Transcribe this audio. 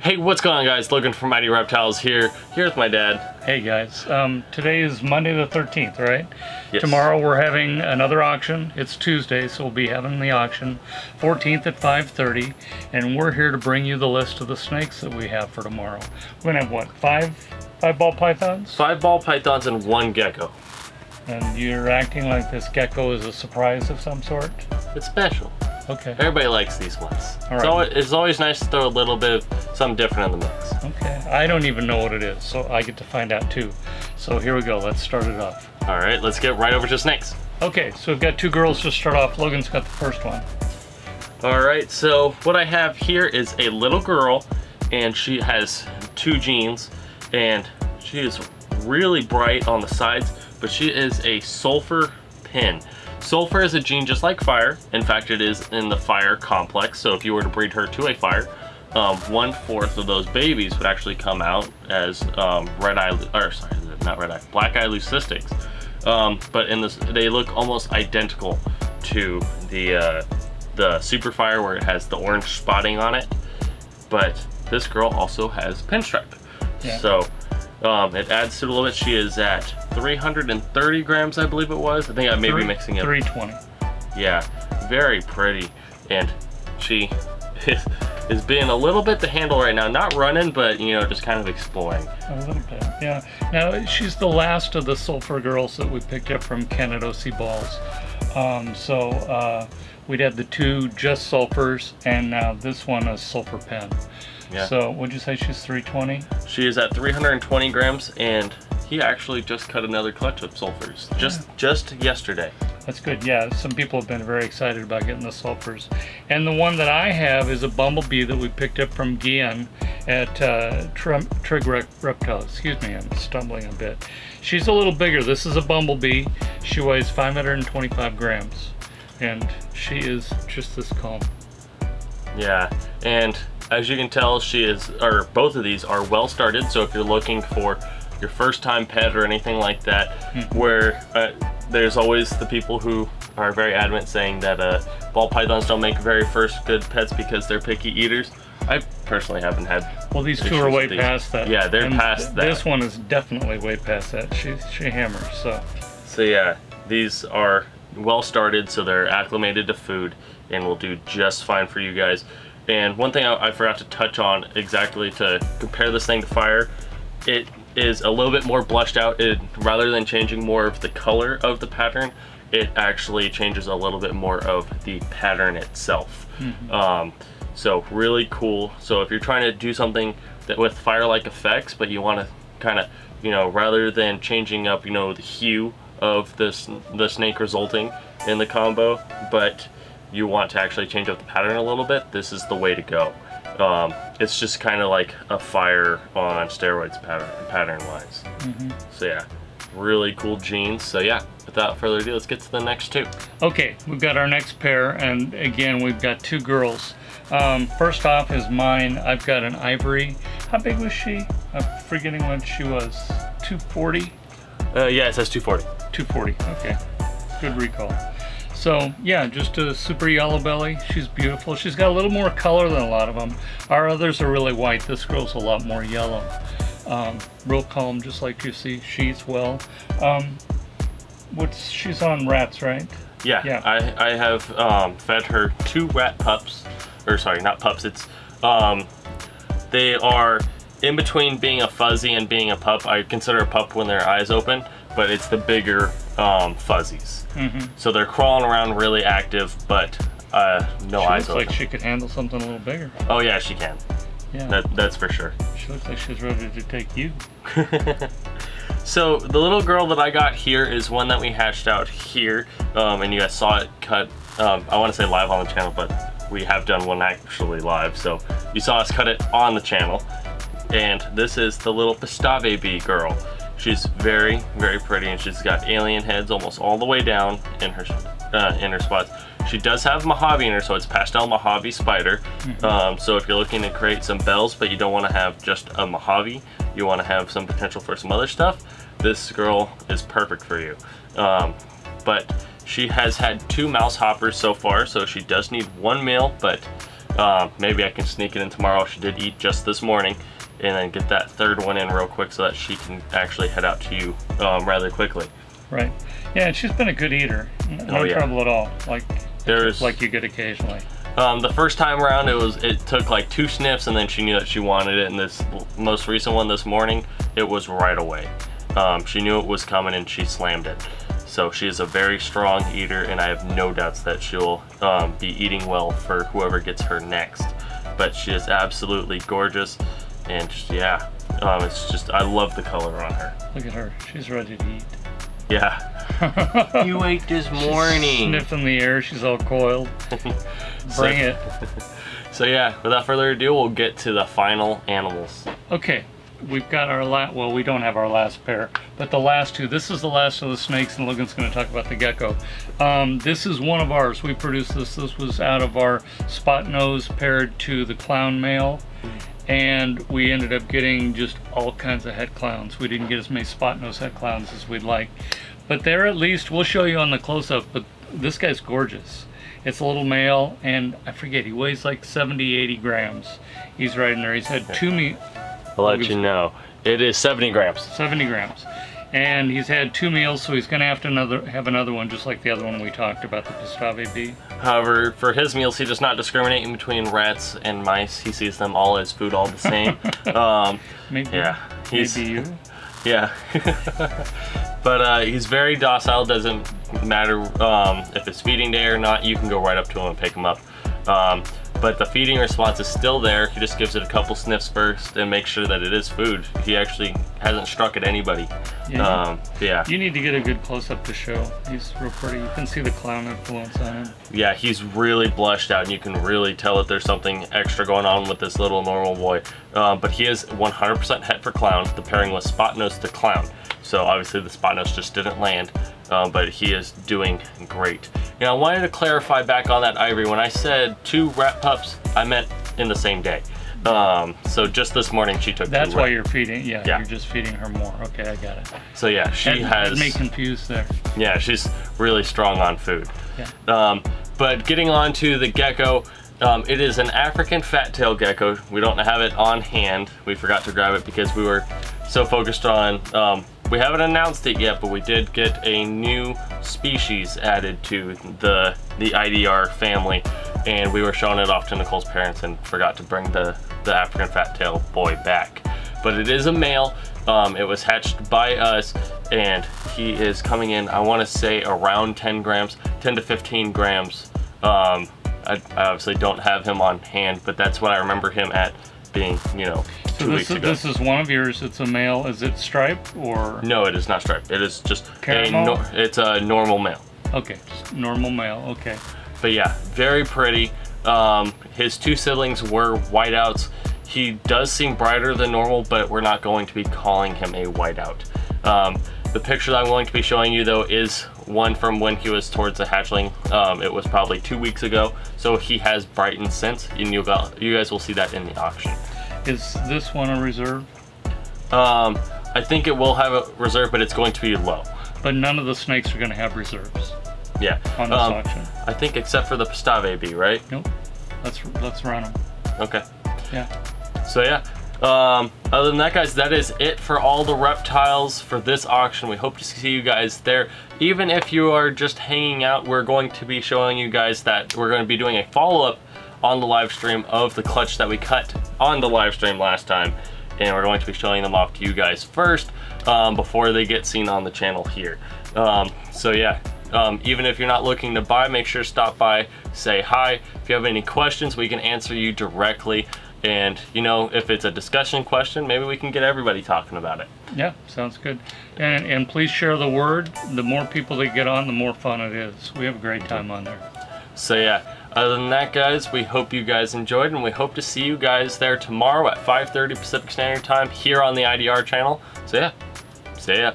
Hey, what's going on, guys? Logan from Mighty Reptiles here with my dad. Hey guys, today is Monday the 13th, right? Yes. Tomorrow we're having another auction. It's Tuesday, so we'll be having the auction 14th at 5:30, and we're here to bring you the list of the snakes that we have for tomorrow. We're gonna have what, five ball pythons? 5 ball pythons and 1 gecko. And you're acting like this gecko is a surprise of some sort? It's special. Okay. Everybody likes these ones. All right. It's always nice to throw a little bit of something different in the mix. Okay. I don't even know what it is, so I get to find out too. So here we go. Let's start it off. All right, let's get right over to snakes. Okay, so we've got 2 girls to start off. Logan's got the first one. All right, so what I have here is a little girl, and she has 2 genes, and she is really bright on the sides, but she is a sulfur pin. Sulfur is a gene just like fire. In fact, it is in the fire complex. So if you were to breed her to a fire, 1/4 of those babies would actually come out as black eye leucistics. But in this, they look almost identical to the super fire, where it has the orange spotting on it. But this girl also has pinstripe. Yeah. So it adds to it a little bit. She is at 330 grams, I believe it was. I think I may be mixing it. 320. Yeah, very pretty. And she is being a little bit to handle right now. Not running, but, you know, just kind of exploring. A little bit, yeah. Now, she's the last of the sulfur girls that we picked up from Canada OC Balls. We'd had the 2 just sulfurs, and now this one is sulfur pen. Yeah. So, would you say she's 320? She is at 320 grams, and he actually just cut another clutch of sulfurs just yesterday. That's good. Yeah, some people have been very excited about getting the sulfurs. And the one that I have is a bumblebee that we picked up from Guian at Trig Reptiles. Excuse me, I'm stumbling a bit. She's a little bigger. This is a bumblebee. She weighs 525 grams, and she is just this calm. Yeah, and as you can tell, both of these are well started. So if you're looking for your first time pet or anything like that, where there's always the people who are very adamant saying that ball pythons don't make very first good pets because they're picky eaters. I personally haven't had. Well, these 2 are way past that. Yeah, they're past that. This one is definitely way past that. She hammers. So yeah, these are well started, so they're acclimated to food and will do just fine for you guys. And one thing I forgot to touch on exactly to compare this thing to fire, it is a little bit more blushed out. Rather than changing more of the color of the pattern, it actually changes a little bit more of the pattern itself. So really cool. So if you're trying to do something that with fire-like effects, but you want to kind of, you know, rather than changing up, you know, the hue of the snake resulting in the combo, but you want to actually change up the pattern a little bit, this is the way to go. It's just kind of like a fire on steroids pattern wise. So yeah, really cool genes. So yeah, without further ado, let's get to the next 2. Okay, we've got our next pair, and again, we've got 2 girls. First off is mine. I've got an ivory. How big was she? I'm forgetting what she was. 240? Yeah, it says 240. 240, okay. Good recall. So yeah, just a super yellow belly. She's beautiful. She's got a little more color than a lot of them. Our others are really white. This girl's a lot more yellow. Real calm, just like you see. She's well. She's on rats, right? Yeah. I have fed her 2 rat pups, or sorry, not pups. It's they are in between being a fuzzy and being a pup. I consider a pup when their eyes open, but it's the bigger fuzzies. So they're crawling around really active, but no eyes open. She looks like she could handle something a little bigger. Oh yeah, she can. Yeah, that's for sure. She looks like she's ready to take you. So the little girl that I got here is one that we hatched out here, and you guys saw it cut. I want to say live on the channel, but we have done one actually live, so you saw us cut it on the channel. And this is the little Pistave bee girl. She's very, very pretty, and she's got alien heads almost all the way down in her spots. She does have Mojave in her, so it's pastel Mojave spider. So if you're looking to create some bells, but you don't want to have just a Mojave, you want to have some potential for some other stuff, this girl is perfect for you. But she has had 2 mouse hoppers so far, so she does need 1 male, but Maybe I can sneak it in tomorrow. She did eat just this morning, and then get that third one in real quick so that she can actually head out to you rather quickly. Right. Yeah, and she's been a good eater. No trouble at all. Like you get occasionally. The first time around, it took like 2 sniffs, and then she knew that she wanted it. And this most recent one this morning, it was right away. She knew it was coming, and she slammed it. So she is a very strong eater, and I have no doubts that she'll be eating well for whoever gets her next. But she is absolutely gorgeous, and yeah, it's just, I love the color on her. Look at her, she's ready to eat. Yeah. You ate this morning. She's sniffing the air, she's all coiled. Bring it. So yeah, without further ado, we'll get to the final animals. Okay, we've got our last, well, we don't have our last pair, but the last two. This is the last of the snakes, and Logan's going to talk about the gecko. This is one of ours. We produced this. This was out of our spot nose paired to the clown male, and we ended up getting just all kinds of het clowns. We didn't get as many spot nose het clowns as we'd like, but they're at least, we'll show you on the close-up, but this guy's gorgeous. It's a little male, and I forget, he weighs like 70, 80 grams. He's right in there. He's had 2 meals. I'll let you know. It is 70 grams. 70 grams. And he's had 2 meals, so he's going to have to have another one, just like the other one we talked about, the Pistave bee. However, for his meals, he does not discriminate in between rats and mice. He sees them all as food, all the same. Maybe, yeah, maybe you. Yeah. But he's very docile. Doesn't matter if it's feeding day or not. You can go right up to him and pick him up. But the feeding response is still there. He just gives it a couple sniffs first and makes sure that it is food. He actually hasn't struck at anybody. Yeah. You need to get a good close-up to show. He's real pretty. You can see the clown influence on him. Yeah, he's really blushed out, and you can really tell that there's something extra going on with this little normal boy. But he is 100% het for clown. The pairing was spot nose to clown. So obviously the spot nose just didn't land, but he is doing great. Now I wanted to clarify back on that ivory. When I said 2 rat pups, I meant in the same day. So just this morning she took 2 That's why you're feeding, yeah, you're just feeding her more. Okay, I got it. So yeah, she has... me confused there. Yeah, she's really strong on food. Yeah. But getting on to the gecko, it is an African fat-tailed gecko. We don't have it on hand. We forgot to grab it because we were so focused on... we haven't announced it yet, but we did get a new species added to the IDR family, and we were showing it off to Nicole's parents and forgot to bring the African fat-tailed boy back. But it is a male. It was hatched by us, and he is coming in, I want to say, around 10 grams, 10 to 15 grams. I obviously don't have him on hand, but that's what I remember him at being, you know, 2 weeks ago. This is one of yours. It's a male. Is it striped or? No, it is not striped. It is just it's a normal male. Okay, just normal male. Okay. But yeah, very pretty. His 2 siblings were whiteouts. He does seem brighter than normal, but we're not going to be calling him a whiteout. The picture that I'm going to be showing you though is one from when he was towards the hatchling. It was probably 2 weeks ago, so he has brightened since, and you guys will see that in the auction. Is this one a reserve? I think it will have a reserve, but it's going to be low. But none of the snakes are going to have reserves. Yeah. On this auction. I think except for the Pistave bee, right? Nope. Let's run them. Okay. Yeah. So yeah. Other than that, guys, that is it for all the reptiles for this auction. We hope to see you guys there. Even if you are just hanging out, we're going to be showing you guys that we're going to be doing a follow-up on the live stream of the clutch that we cut on the live stream last time, and we're going to be showing them off to you guys first before they get seen on the channel here. So yeah, even if you're not looking to buy, make sure to stop by, say hi. If you have any questions, we can answer you directly. And you know, if it's a discussion question, maybe we can get everybody talking about it. Yeah, sounds good. And please share the word. The more people that get on, the more fun it is. We have a great time on there. So yeah, other than that, guys, we hope you guys enjoyed, and we hope to see you guys there tomorrow at 5:30 Pacific Standard Time here on the IDR channel. So yeah, see ya.